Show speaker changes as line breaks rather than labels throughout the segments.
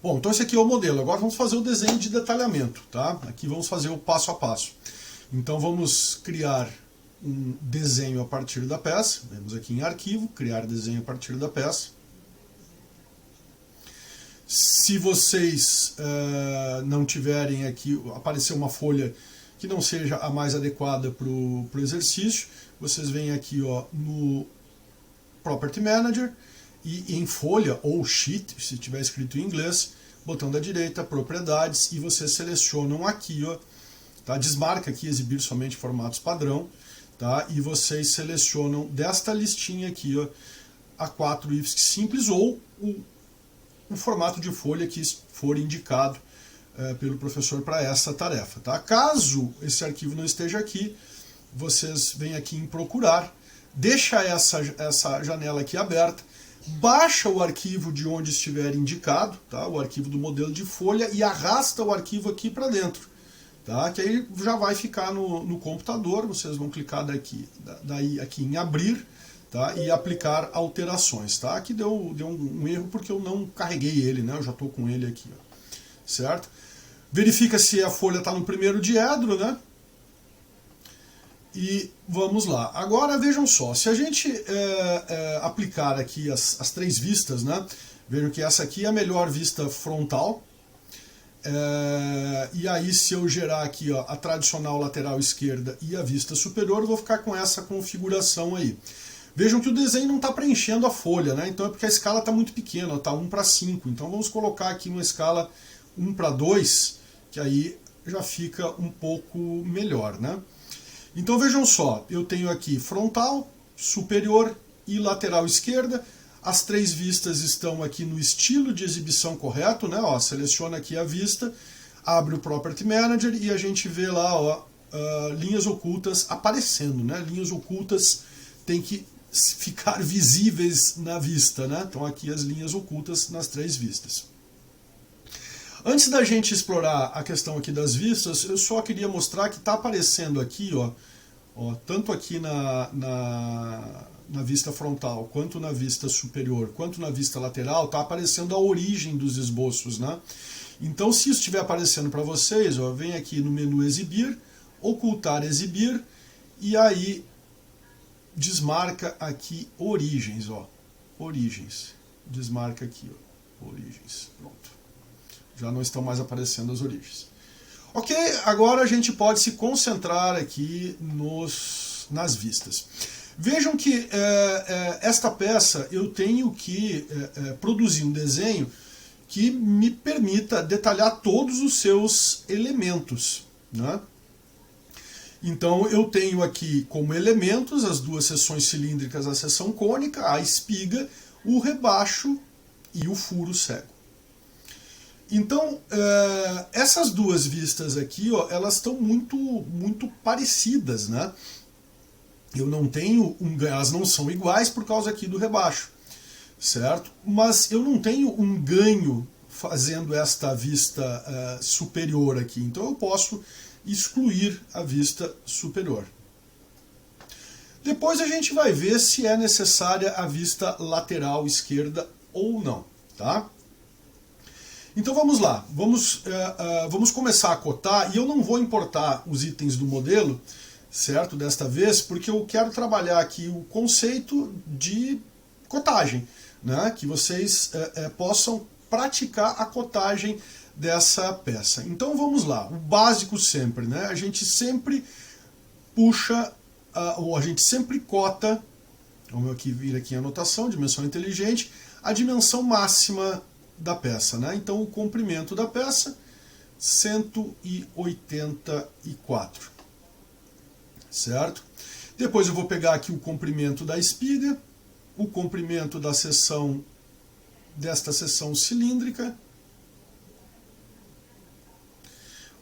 Bom, então esse aqui é o modelo. Agora vamos fazer o desenho de detalhamento, tá? Aqui vamos fazer o passo a passo. Então vamos criar um desenho a partir da peça. Vemos aqui em arquivo, criar desenho a partir da peça. Se vocês não tiverem aqui, aparecer uma folha que não seja a mais adequada para o exercício, vocês vêm aqui ó, no Property Manager e em folha ou sheet, se tiver escrito em inglês, botão da direita, propriedades, e vocês selecionam aqui, ó, tá? Desmarca aqui exibir somente formatos padrão, tá? E vocês selecionam desta listinha aqui ó, A4 IFSC simples ou o formato de folha que for indicado pelo professor para essa tarefa. Tá? Caso esse arquivo não esteja aqui, vocês vêm aqui em procurar, deixa essa janela aqui aberta, baixa o arquivo de onde estiver indicado, tá? O arquivo do modelo de folha, e arrasta o arquivo aqui para dentro. Tá? Que aí já vai ficar no computador, vocês vão clicar daí aqui em abrir, tá? E aplicar alterações. Tá? Aqui deu um erro porque eu não carreguei ele, né? Eu já estou com ele aqui. Ó. Certo? Verifica se a folha está no primeiro diedro, né? E vamos lá. Agora vejam só, se a gente aplicar aqui as três vistas, né? Vejam que essa aqui é a melhor vista frontal. E aí se eu gerar aqui ó, a tradicional lateral esquerda e a vista superior, eu vou ficar com essa configuração aí. Vejam que o desenho não está preenchendo a folha, né? Então é porque a escala está muito pequena, está 1:5. Então vamos colocar aqui uma escala 1:2, que aí já fica um pouco melhor, né? Então vejam só, eu tenho aqui frontal, superior e lateral esquerda. As três vistas estão aqui no estilo de exibição correto, né? Ó, seleciona aqui a vista, abre o Property Manager e a gente vê lá ó, linhas ocultas aparecendo, né? Linhas ocultas têm que ficar visíveis na vista, né? Então aqui as linhas ocultas nas três vistas. Antes da gente explorar a questão aqui das vistas, eu só queria mostrar que está aparecendo aqui, ó, tanto aqui na vista frontal, quanto na vista superior, quanto na vista lateral, está aparecendo a origem dos esboços, né? Então, se isso estiver aparecendo para vocês, ó, vem aqui no menu Exibir, Ocultar Exibir, e aí desmarca aqui Origens, ó, Origens, desmarca aqui, ó, Origens, pronto. Já não estão mais aparecendo as origens. Ok, agora a gente pode se concentrar aqui nas vistas. Vejam que esta peça eu tenho que produzir um desenho que me permita detalhar todos os seus elementos, né? Então eu tenho aqui como elementos as duas seções cilíndricas, a seção cônica, a espiga, o rebaixo e o furo cego. Então, essas duas vistas aqui, ó, elas estão muito parecidas, né? Eu não tenho elas não são iguais por causa aqui do rebaixo, certo? Mas eu não tenho um ganho fazendo esta vista superior aqui, então eu posso excluir a vista superior. Depois a gente vai ver se é necessária a vista lateral esquerda ou não, tá? Então vamos lá, vamos começar a cotar, e eu não vou importar os itens do modelo, certo, desta vez, porque eu quero trabalhar aqui o conceito de cotagem, né, que vocês possam praticar a cotagem dessa peça. Então vamos lá, o básico sempre, né, a gente sempre puxa, ou a gente sempre cota, vamos aqui vir aqui em anotação, dimensão inteligente, a dimensão máxima da peça, né? Então o comprimento da peça 184, certo? Depois eu vou pegar aqui o comprimento da espiga, o comprimento da seção desta seção cilíndrica,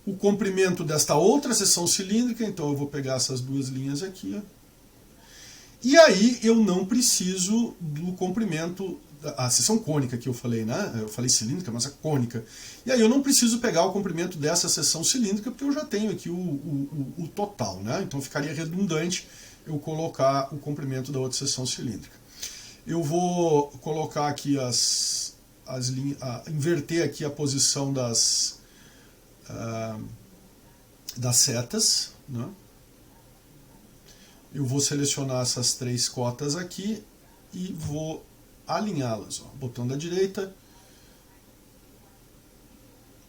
o comprimento desta outra seção cilíndrica, então eu vou pegar essas duas linhas aqui, ó. E aí eu não preciso do comprimento, a seção cônica que eu falei, né? Eu falei cilíndrica, mas a cônica. E aí eu não preciso pegar o comprimento dessa seção cilíndrica, porque eu já tenho aqui o total, né? Então ficaria redundante eu colocar o comprimento da outra seção cilíndrica. Eu vou colocar aqui as inverter aqui a posição das setas, né? Eu vou selecionar essas 3 cotas aqui e vou alinhá-las. Botão da direita,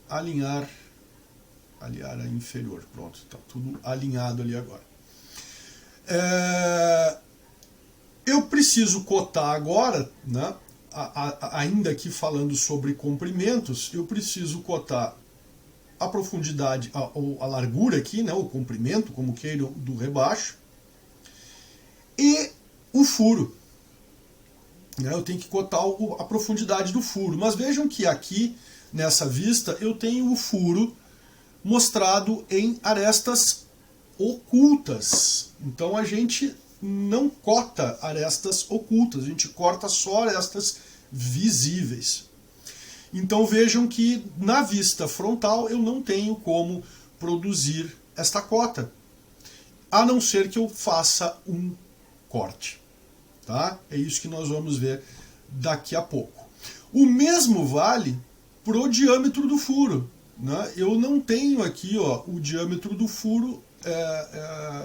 alinhar a inferior. Pronto, está tudo alinhado ali agora. Eu preciso cotar agora, né? Ainda aqui falando sobre comprimentos, eu preciso cotar a profundidade, a largura aqui, né? O comprimento, como queira, do rebaixo, e o furo. Eu tenho que cotar a profundidade do furo. Mas vejam que aqui, nessa vista, eu tenho o furo mostrado em arestas ocultas. Então a gente não cota arestas ocultas, a gente corta só arestas visíveis. Então vejam que na vista frontal eu não tenho como produzir esta cota, a não ser que eu faça um corte. Tá? É isso que nós vamos ver daqui a pouco. O mesmo vale para o diâmetro do furo, né? Eu não tenho aqui, ó, o diâmetro do furo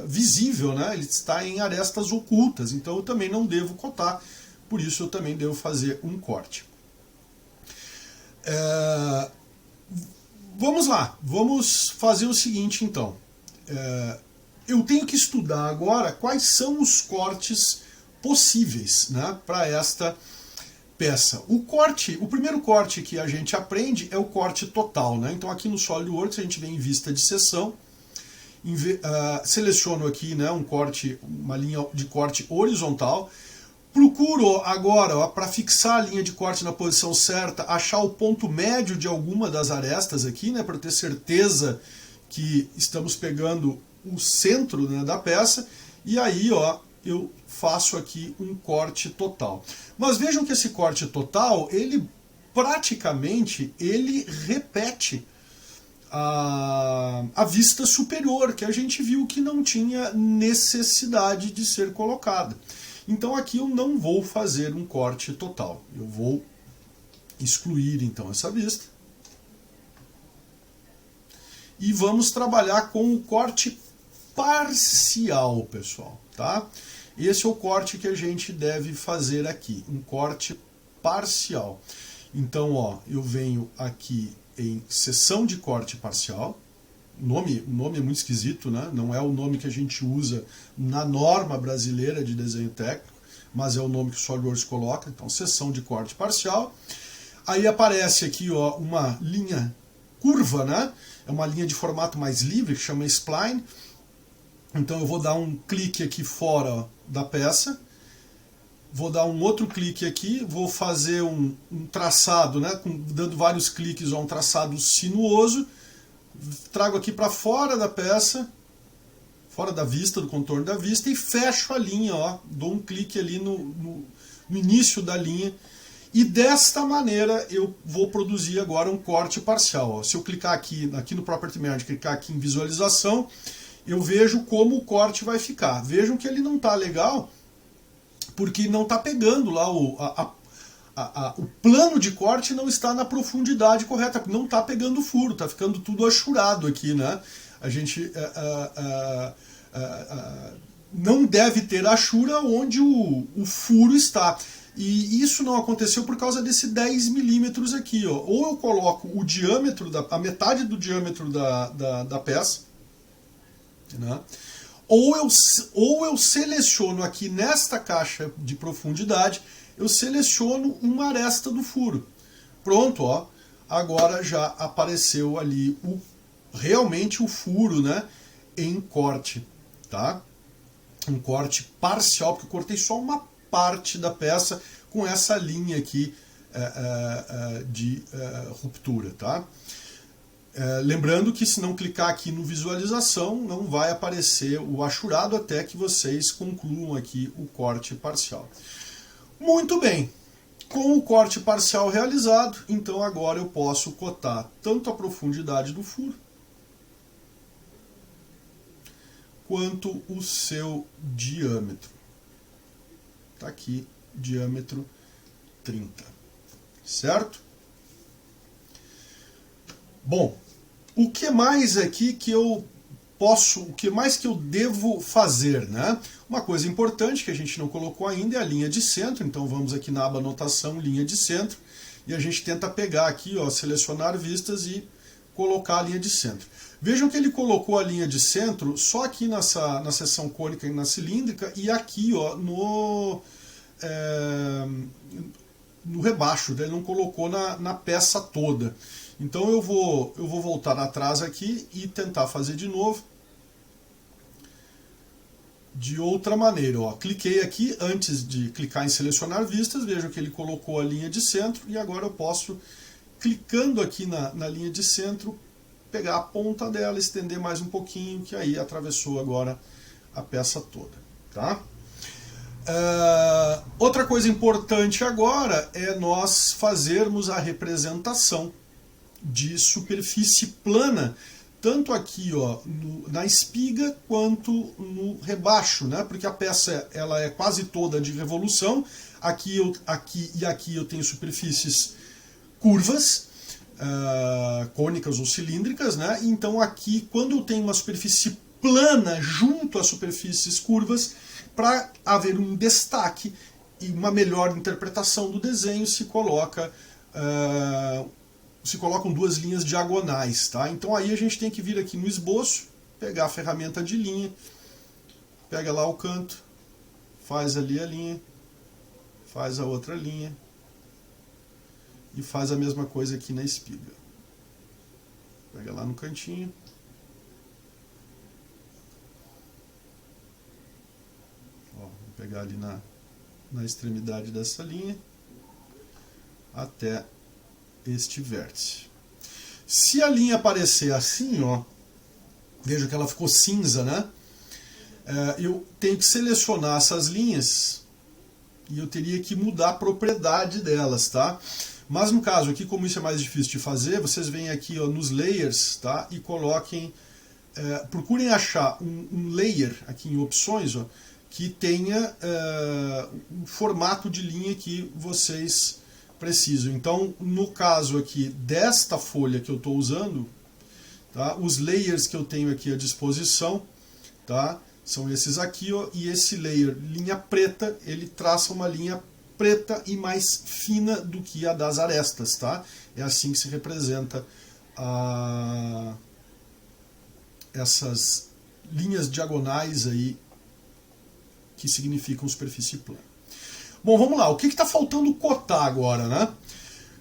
visível, né? Ele está em arestas ocultas, então eu também não devo cotar, por isso eu também devo fazer um corte. Vamos lá, vamos fazer o seguinte então. Eu tenho que estudar agora quais são os cortes possíveis, né, para esta peça. O primeiro corte que a gente aprende é o corte total, né? Então aqui no SolidWorks a gente vem em vista de seção, seleciono aqui, né, uma linha de corte horizontal, procuro agora, para fixar a linha de corte na posição certa, achar o ponto médio de alguma das arestas aqui, né, para ter certeza que estamos pegando o centro, né, da peça, e aí, ó, eu faço aqui um corte total. Mas vejam que esse corte total, ele praticamente repete a vista superior, que a gente viu que não tinha necessidade de ser colocada. Então aqui eu não vou fazer um corte total. Eu vou excluir então essa vista. E vamos trabalhar com o corte parcial, pessoal, tá? Esse é o corte que a gente deve fazer aqui, um corte parcial. Então, ó, eu venho aqui em seção de corte parcial. O nome é muito esquisito, né? Não é o nome que a gente usa na norma brasileira de desenho técnico, mas é o nome que o SolidWorks coloca. Então, seção de corte parcial. Aí aparece aqui, ó, uma linha curva, né? É uma linha de formato mais livre, que chama spline. Então eu vou dar um clique aqui fora da peça, vou dar um outro clique aqui, vou fazer um traçado, né, dando vários cliques, um traçado sinuoso, trago aqui para fora da peça, fora da vista, do contorno da vista, e fecho a linha, ó, dou um clique ali no início da linha, e desta maneira eu vou produzir agora um corte parcial. Ó. Se eu clicar aqui no Property Manager, clicar aqui em visualização, eu vejo como o corte vai ficar. Vejam que ele não está legal, porque não está pegando lá o plano de corte, não está na profundidade correta, não está pegando furo, está ficando tudo achurado aqui, né? A gente não deve ter achura onde o furo está. E isso não aconteceu por causa desse 10 milímetros aqui, ó. Ou eu coloco o diâmetro, a metade do diâmetro da peça, né? Ou eu seleciono aqui nesta caixa de profundidade, eu seleciono uma aresta do furo. Pronto, ó, agora já apareceu ali realmente o furo, né, em corte, tá? Um corte parcial, porque eu cortei só uma parte da peça com essa linha aqui de ruptura, tá? Lembrando que se não clicar aqui no visualização, não vai aparecer o achurado até que vocês concluam aqui o corte parcial. Muito bem, com o corte parcial realizado, então agora eu posso cotar tanto a profundidade do furo, quanto o seu diâmetro. Está aqui, diâmetro 30, certo? Bom, o que mais aqui que eu posso, o que mais que eu devo fazer, né? Uma coisa importante que a gente não colocou ainda é a linha de centro, então vamos aqui na aba anotação, linha de centro, e a gente tenta pegar aqui, ó, selecionar vistas e colocar a linha de centro. Vejam que ele colocou a linha de centro só aqui na seção cônica e na cilíndrica e aqui, ó, no rebaixo, ele não colocou na peça toda. Então eu vou voltar atrás aqui e tentar fazer de novo. De outra maneira, ó, cliquei aqui antes de clicar em selecionar vistas, vejam que ele colocou a linha de centro e agora eu posso, clicando aqui na linha de centro, pegar a ponta dela, estender mais um pouquinho, que aí atravessou agora a peça toda. Tá? Outra coisa importante agora é nós fazermos a representação de superfície plana, tanto aqui, ó, na espiga quanto no rebaixo, né? Porque a peça ela é quase toda de revolução. Aqui eu tenho superfícies curvas, cônicas ou cilíndricas, né? Então aqui, quando eu tenho uma superfície plana junto às superfícies curvas, para haver um destaque e uma melhor interpretação do desenho, se colocam duas linhas diagonais, tá? Então aí a gente tem que vir aqui no esboço, pegar a ferramenta de linha, pega lá o canto, faz ali a linha, faz a outra linha e faz a mesma coisa aqui na espiga. Pega lá no cantinho. Ó, vou pegar ali na extremidade dessa linha até este vértice. Se a linha aparecer assim, ó, veja que ela ficou cinza, né? Eu tenho que selecionar essas linhas e eu teria que mudar a propriedade delas, tá? Mas no caso aqui, como isso é mais difícil de fazer, vocês vêm aqui, ó, nos layers, tá? E coloquem, procurem achar um layer aqui em opções, ó, que tenha um formato de linha que vocês precisam. Então, no caso aqui desta folha que eu estou usando, tá? Os layers que eu tenho aqui à disposição, tá? São esses aqui, ó, e esse layer, linha preta, ele traça uma linha preta e mais fina do que a das arestas, tá? É assim que se representa essas linhas diagonais aí que significam superfície plana. Bom, vamos lá. O que está faltando cotar agora, né?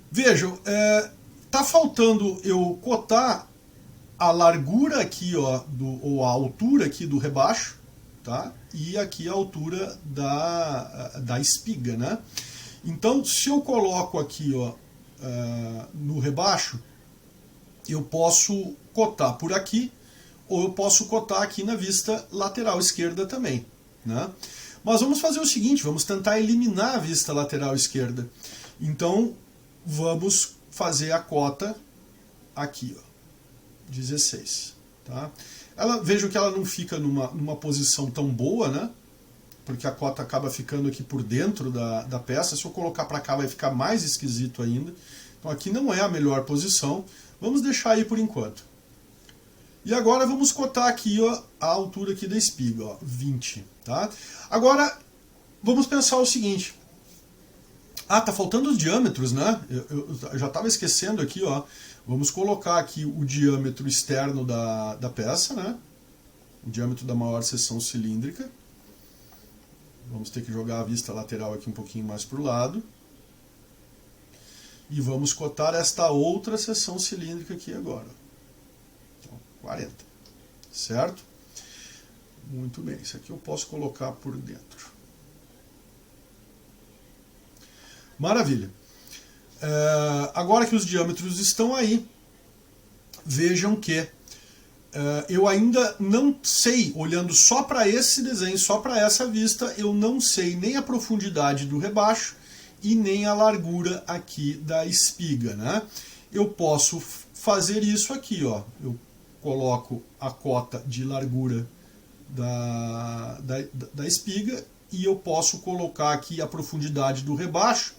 Vejam, está faltando eu cotar a largura aqui, ó, ou a altura aqui do rebaixo, tá? E aqui a altura da espiga, né? Então, se eu coloco aqui, ó, no rebaixo, eu posso cotar por aqui, ou eu posso cotar aqui na vista lateral esquerda também, né? Mas vamos fazer o seguinte, vamos tentar eliminar a vista lateral esquerda. Então, vamos fazer a cota aqui, ó, 16. Tá? Vejam que ela não fica numa posição tão boa, né? Porque a cota acaba ficando aqui por dentro da peça. Se eu colocar para cá vai ficar mais esquisito ainda. Então aqui não é a melhor posição. Vamos deixar aí por enquanto. E agora vamos cotar aqui, ó, a altura aqui da espiga, ó, 20. Tá? Agora, vamos pensar o seguinte. Tá faltando os diâmetros, né? Eu já estava esquecendo aqui, ó. Vamos colocar aqui o diâmetro externo da peça, né? O diâmetro da maior seção cilíndrica. Vamos ter que jogar a vista lateral aqui um pouquinho mais para o lado. E vamos cotar esta outra seção cilíndrica aqui agora. Então, 40. Certo? Muito bem. Isso aqui eu posso colocar por dentro. Maravilha. Agora que os diâmetros estão aí, vejam que eu ainda não sei, olhando só para esse desenho, só para essa vista, eu não sei nem a profundidade do rebaixo e nem a largura aqui da espiga, né? Eu posso fazer isso aqui, ó. Eu coloco a cota de largura da espiga e eu posso colocar aqui a profundidade do rebaixo.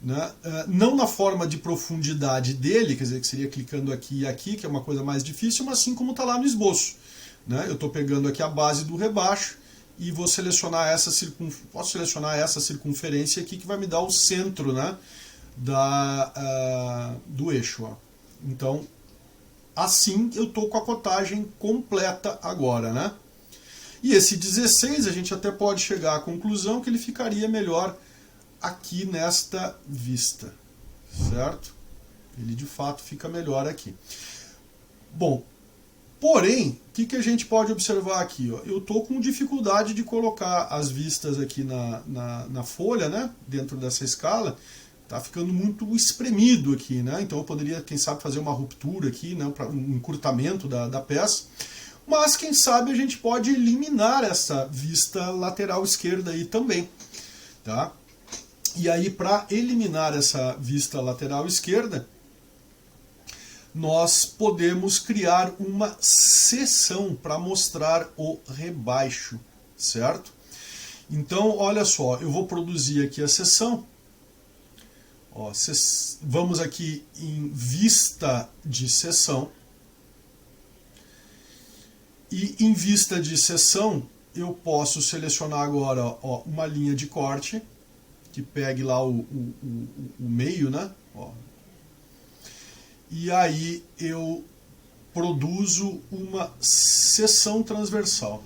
né? Não na forma de profundidade dele, quer dizer, que seria clicando aqui e aqui, que é uma coisa mais difícil, mas assim como está lá no esboço, né? Eu estou pegando aqui a base do rebaixo e vou selecionar posso selecionar essa circunferência aqui que vai me dar o centro, né, do eixo. Ó. Então, assim eu estou com a cotagem completa agora, né? E esse 16 a gente até pode chegar à conclusão que ele ficaria melhor aqui nesta vista, certo? Ele de fato fica melhor aqui. Bom, porém, o que a gente pode observar aqui? Ó? Eu estou com dificuldade de colocar as vistas aqui na folha, né? Dentro dessa escala. Está ficando muito espremido aqui, né? Então eu poderia, quem sabe, fazer uma ruptura aqui, né? Para um encurtamento da peça. Mas, quem sabe, a gente pode eliminar essa vista lateral esquerda aí também, tá? E aí, para eliminar essa vista lateral esquerda, nós podemos criar uma seção para mostrar o rebaixo, certo? Então, olha só, eu vou produzir aqui a seção. Ó, vamos aqui em vista de seção. E em vista de seção, eu posso selecionar agora, ó, uma linha de corte, que pegue lá o meio, né? Ó. E aí eu produzo uma seção transversal.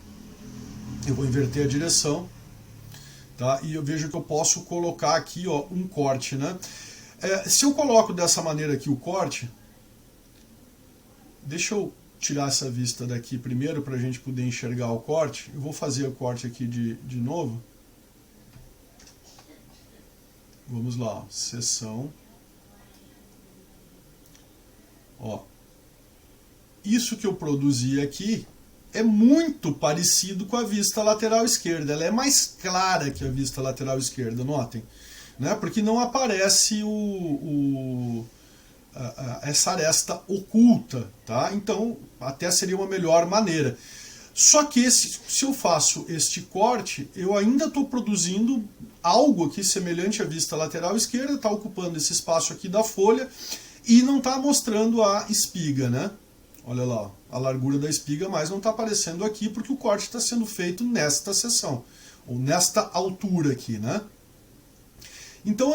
Eu vou inverter a direção, tá? E eu vejo que eu posso colocar aqui, ó, um corte, né? Se eu coloco dessa maneira aqui o corte, deixa eu tirar essa vista daqui primeiro para a gente poder enxergar o corte. Eu vou fazer o corte aqui de novo. Vamos lá, ó, seção. Ó, isso que eu produzi aqui é muito parecido com a vista lateral esquerda. Ela é mais clara que a vista lateral esquerda, notem, né? Porque não aparece essa aresta oculta, tá? Então, até seria uma melhor maneira. Só que se eu faço este corte, eu ainda estou produzindo algo aqui semelhante à vista lateral esquerda, está ocupando esse espaço aqui da folha e não está mostrando a espiga, né? Olha lá, a largura da espiga, mas não está aparecendo aqui porque o corte está sendo feito nesta seção, ou nesta altura aqui, né? Então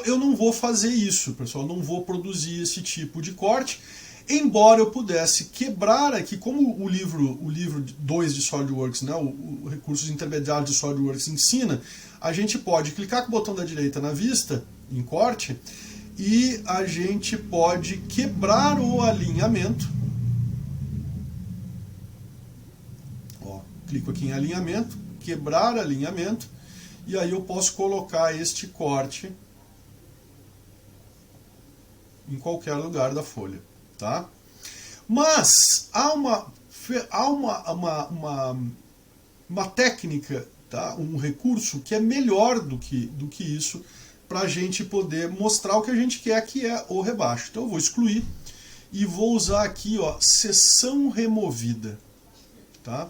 eu não vou fazer isso, pessoal, não vou produzir esse tipo de corte, embora eu pudesse quebrar aqui, como o livro 2 de SolidWorks, né, o Recursos Intermediários de SolidWorks ensina, a gente pode clicar com o botão da direita na vista, em corte, e a gente pode quebrar o alinhamento. Ó, clico aqui em alinhamento, quebrar alinhamento, e aí eu posso colocar este corte em qualquer lugar da folha, tá? Mas há uma técnica, tá? Um recurso que é melhor do que isso, para a gente poder mostrar o que a gente quer, que é o rebaixo. Então eu vou excluir e vou usar aqui, ó, seção removida, tá?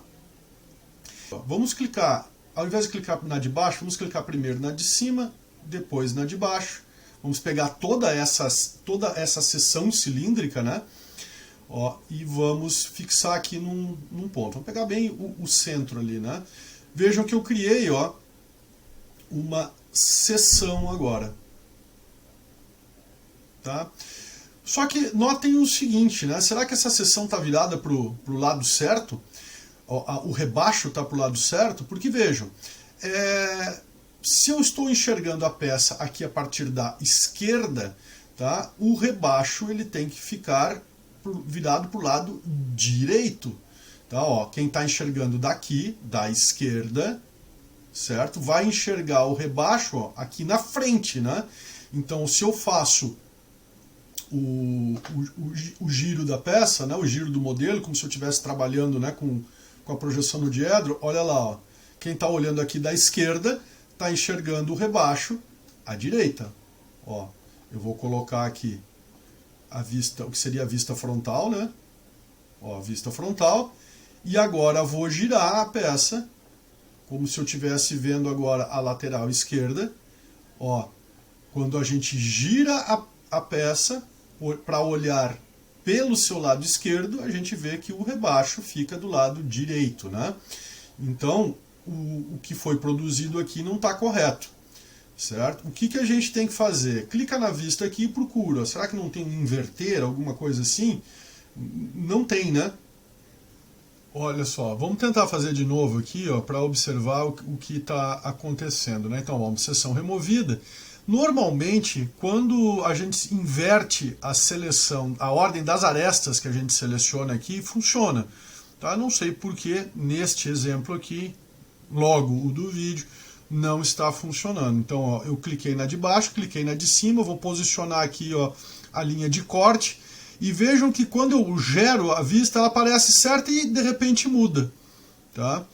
Vamos clicar, ao invés de clicar na de baixo, vamos clicar primeiro na de cima, depois na de baixo. Vamos pegar toda essa seção cilíndrica, né? Ó, e vamos fixar aqui num ponto. Vamos pegar bem o centro ali, né? Vejam que eu criei, ó, uma seção agora. Tá? Só que notem o seguinte, né? Será que essa seção está virada para o lado certo? O rebaixo está para o lado certo? Porque vejam, se eu estou enxergando a peça aqui a partir da esquerda, tá? O rebaixo ele tem que ficar virado para o lado direito. Tá? Ó, quem está enxergando daqui, da esquerda, certo? Vai enxergar o rebaixo, ó, aqui na frente, né? Então, se eu faço o giro da peça, né? O giro do modelo, como se eu estivesse trabalhando, né, com a projeção no diedro, olha lá, ó, quem está olhando aqui da esquerda está enxergando o rebaixo à direita. Ó, eu vou colocar aqui a vista, o que seria a vista frontal, né? Ó, vista frontal. E agora vou girar a peça, como se eu estivesse vendo agora a lateral esquerda. Ó, Quando a gente gira a peça para olhar pelo seu lado esquerdo, a gente vê que o rebaixo fica do lado direito, né? Então, o que foi produzido aqui não está correto, certo? O que a gente tem que fazer? Clica na vista aqui e procura. Será que não tem um inverter, alguma coisa assim? Não tem, né? Olha só, vamos tentar fazer de novo aqui, para observar o que está acontecendo, né? Então, vamos, seção removida. Normalmente, quando a gente inverte a seleção, a ordem das arestas que a gente seleciona aqui, funciona. Tá? Não sei por que neste exemplo aqui, logo o do vídeo, não está funcionando. Então, ó, eu cliquei na de baixo, cliquei na de cima, vou posicionar aqui, ó, a linha de corte. E vejam que quando eu gero a vista, ela aparece certa e de repente muda. Tá?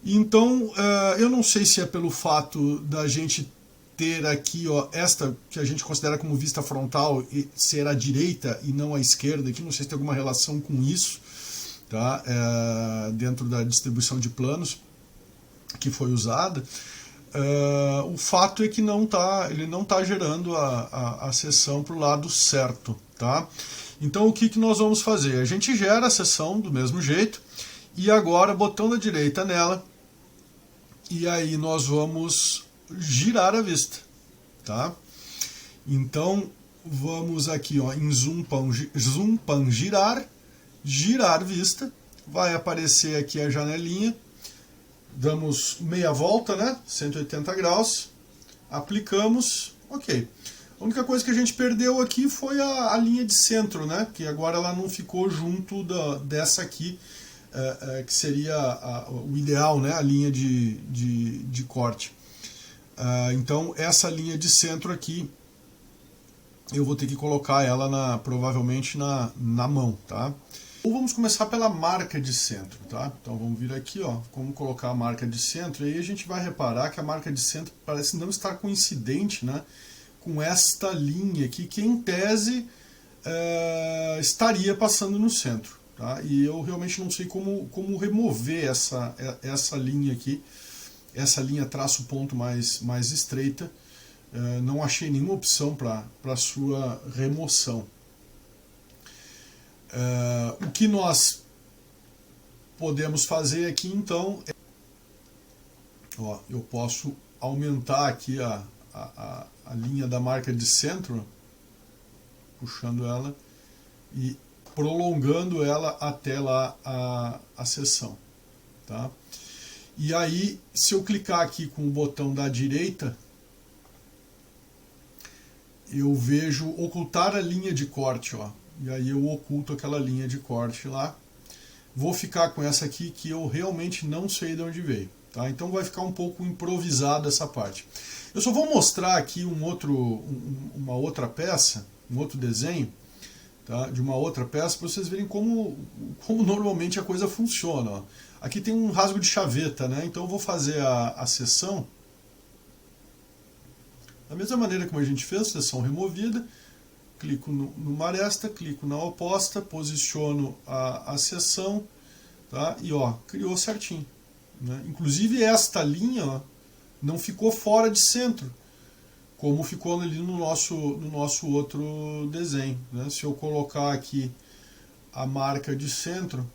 Então, eu não sei se é pelo fato da gente ter aqui, ó, esta que a gente considera como vista frontal ser a direita e não a esquerda, aqui não sei se tem alguma relação com isso, tá? Dentro da distribuição de planos que foi usada. O fato é que ele não está gerando a seção para o lado certo. Tá? Então o que nós vamos fazer? A gente gera a seção do mesmo jeito e agora botão da direita nela e aí nós vamos girar a vista. Tá? Então vamos aqui, ó, em zoom pan girar vista, vai aparecer aqui a janelinha, damos meia volta, né? 180 graus, aplicamos, ok. A única coisa que a gente perdeu aqui foi a linha de centro, né? Que agora ela não ficou junto dessa aqui, que seria o ideal, né? A linha de corte. Então essa linha de centro aqui, eu vou ter que colocar ela provavelmente na mão, tá? Ou vamos começar pela marca de centro, tá? Então vamos vir aqui, ó, como colocar a marca de centro, e aí a gente vai reparar que a marca de centro parece não estar coincidente, né, com esta linha aqui, que em tese estaria passando no centro, tá? E eu realmente não sei como remover essa linha aqui, essa linha traço ponto mais estreita, não achei nenhuma opção para sua remoção. O que nós podemos fazer aqui então eu posso aumentar aqui a linha da marca de centro, puxando ela e prolongando ela até lá a seção, tá? E aí, se eu clicar aqui com o botão da direita, eu vejo ocultar a linha de corte, ó. E aí eu oculto aquela linha de corte lá. Vou ficar com essa aqui que eu realmente não sei de onde veio. Tá? Então vai ficar um pouco improvisado essa parte. Eu só vou mostrar aqui uma outra peça, um outro desenho, tá? De uma outra peça, para vocês verem como normalmente a coisa funciona. Ó. Aqui tem um rasgo de chaveta, né? Então eu vou fazer a seção da mesma maneira como a gente fez, seção removida. Clico numa aresta, clico na oposta, posiciono a seção, tá? E ó, criou certinho. Né? Inclusive esta linha, ó, não ficou fora de centro, como ficou ali no nosso outro desenho. Né? Se eu colocar aqui a marca de centro,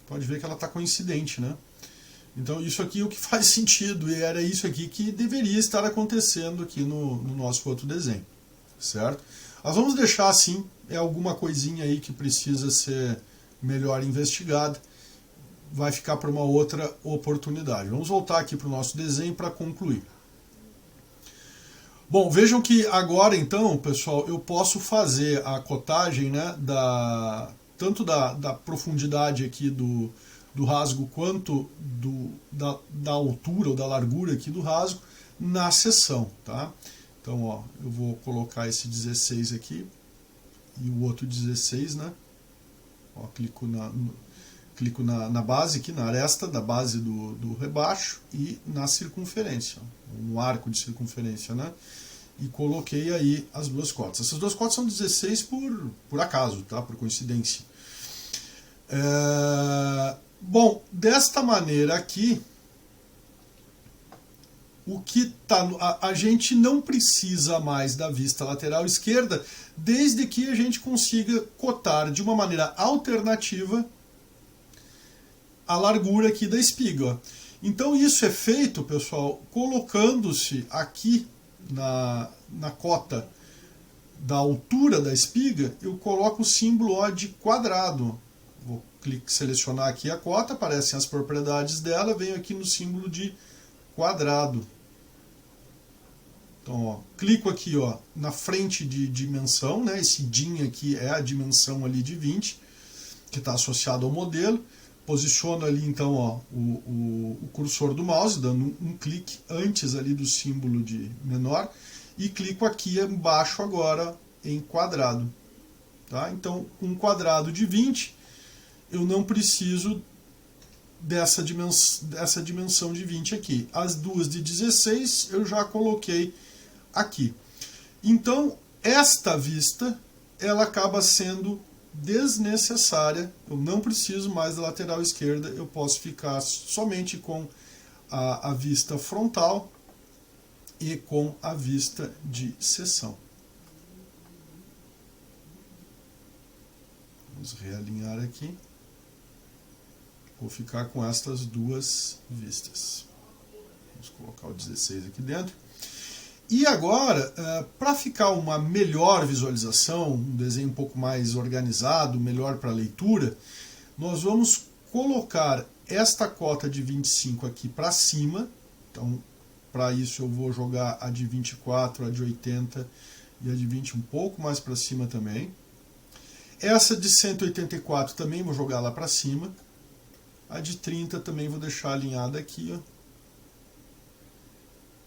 pode ver que ela está coincidente, né? Então isso aqui é o que faz sentido, e era isso aqui que deveria estar acontecendo aqui no nosso outro desenho, certo? Nós vamos deixar assim, alguma coisinha aí que precisa ser melhor investigada, vai ficar para uma outra oportunidade. Vamos voltar aqui para o nosso desenho para concluir. Bom, vejam que agora então, pessoal, eu posso fazer a cotagem, né, tanto da profundidade aqui do rasgo quanto da altura ou da largura aqui do rasgo na seção, tá? Então, ó, eu vou colocar esse 16 aqui e o outro 16, né? Ó, clico na base aqui, na aresta da base do rebaixo e na circunferência, no arco de circunferência, né? E coloquei aí as duas cotas. Essas duas cotas são 16 por acaso, tá? Por coincidência. Bom, desta maneira aqui, o que tá, a gente não precisa mais da vista lateral esquerda, desde que a gente consiga cotar de uma maneira alternativa a largura aqui da espiga. Ó. Então isso é feito, pessoal, colocando-se aqui na cota da altura da espiga, eu coloco o símbolo ó, de quadrado. Vou selecionar aqui a cota, aparecem as propriedades dela, venho aqui no símbolo de quadrado. Então, ó, clico aqui ó, na frente de dimensão, né? Esse DIN aqui é a dimensão ali de 20, que está associado ao modelo. Posiciono ali então ó, o cursor do mouse, dando um clique antes ali do símbolo de menor, e clico aqui embaixo agora em quadrado. Tá? Então, um quadrado de 20, eu não preciso dessa dimensão de 20 aqui. As duas de 16 eu já coloquei aqui. Então, esta vista, ela acaba sendo desnecessária. Eu não preciso mais da lateral esquerda, eu posso ficar somente com a vista frontal e com a vista de seção. Vamos realinhar aqui. Vou ficar com estas duas vistas. Vamos colocar o 16 aqui dentro. E agora, para ficar uma melhor visualização, um desenho um pouco mais organizado, melhor para leitura, nós vamos colocar esta cota de 25 aqui para cima. Então, para isso eu vou jogar a de 24, a de 80 e a de 20 um pouco mais para cima também. Essa de 184 também vou jogar lá para cima. A de 30 também vou deixar alinhada aqui, ó.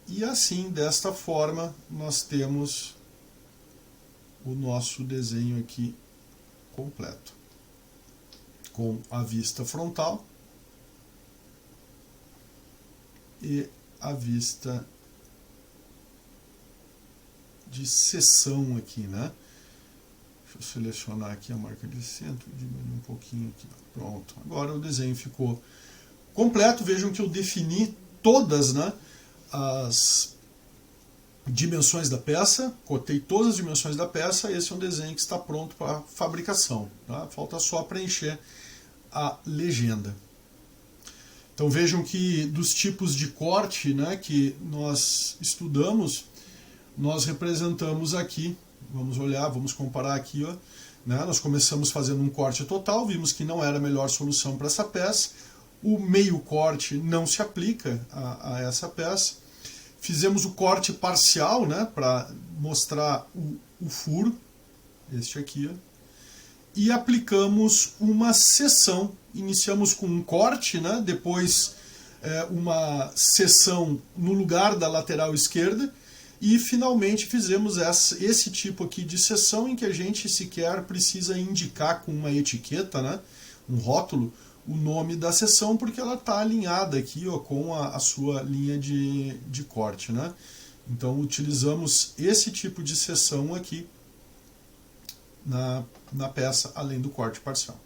E assim, desta forma, nós temos o nosso desenho aqui completo. Com a vista frontal e a vista de seção aqui, né? Deixa eu selecionar aqui a marca de centro, diminuir um pouquinho aqui. Pronto. Agora o desenho ficou completo. Vejam que eu defini todas, né, as dimensões da peça, cotei todas as dimensões da peça. Esse é um desenho que está pronto para fabricação. Tá? Falta só preencher a legenda. Então vejam que dos tipos de corte, né, que nós estudamos, nós representamos aqui. Vamos olhar, vamos comparar aqui, ó, né? Nós começamos fazendo um corte total, vimos que não era a melhor solução para essa peça. O meio corte não se aplica a essa peça. Fizemos o corte parcial, né, para mostrar o furo, este aqui, ó, e aplicamos uma seção. Iniciamos com um corte, né, depois uma seção no lugar da lateral esquerda, e finalmente fizemos esse tipo aqui de seção em que a gente sequer precisa indicar com uma etiqueta, né, um rótulo, o nome da seção, porque ela está alinhada aqui ó, com a sua linha de corte. Né? Então utilizamos esse tipo de seção aqui na peça, além do corte parcial.